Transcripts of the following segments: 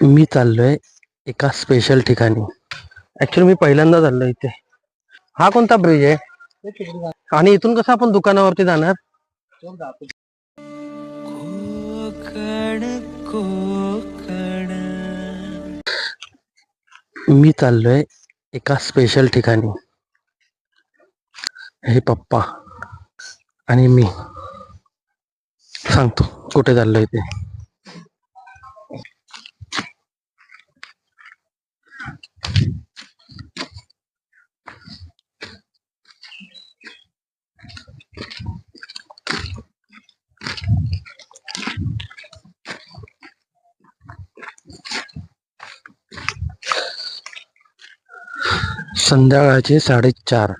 मी चाललोय एका स्पेशल ठिकाणी. ऍक्च्युली मी पहिल्यांदा चाललोय इथे. हा कोणता ब्रिज आहे आणि इथून कसं आपण दुकानावरती जाणार? मी चाललोय एका स्पेशल ठिकाणी. हे पप्पा आणि मी सांगतो कुठे चाललोय ते. संध्याकाळचे 4:30.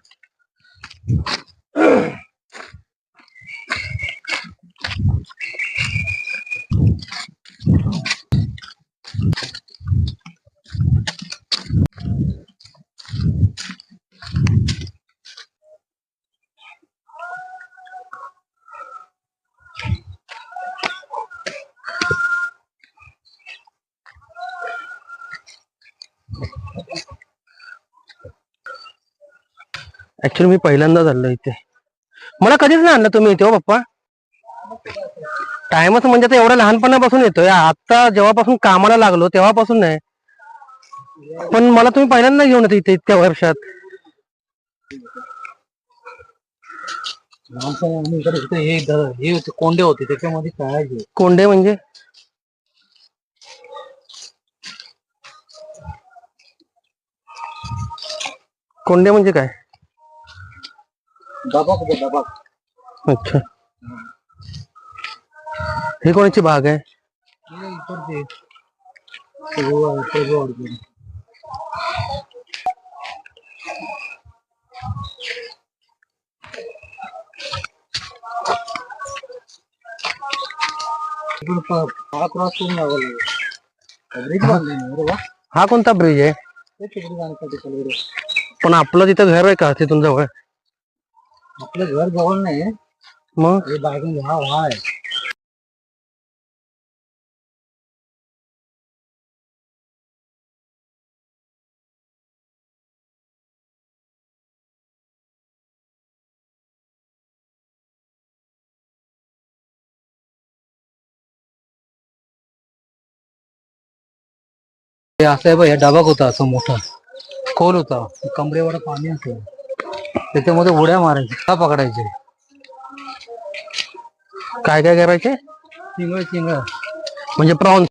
ऍक्च्युली मी पहिल्यांदा चाललोय इथे. मला कधीच नाही आणलं तुम्ही इथे हो पप्पा. टाइमच म्हणजे आता एवढं लहानपणापासून येतोय, आता जेव्हापासून कामाला लागलो तेव्हापासून नाही. पण मला तुम्ही पहिल्यांदा घेऊन येते इथे इतक्या वर्षात. हे कोंडे होते त्याच्यामध्ये काय कोंडे म्हणजे? कोंडे म्हणजे काय? दबाक. अच्छा, हे कोणाची बाग आहे? हा कोणता ब्रिज आहे? पण आपलं तिथं घर आहे का तिथून जवळ? आपलं घर जवळ नाही, मग हे बाजून हा आहे. हे असं आहे बघ, हे डबाक होता असं मोठा खोल होता, कमरेवर पाणी असेल, त्याच्यामध्ये उड्या मारायच्या पकडायचे. काय काय करायचे? चिंगळ म्हणजे प्रॉन्स.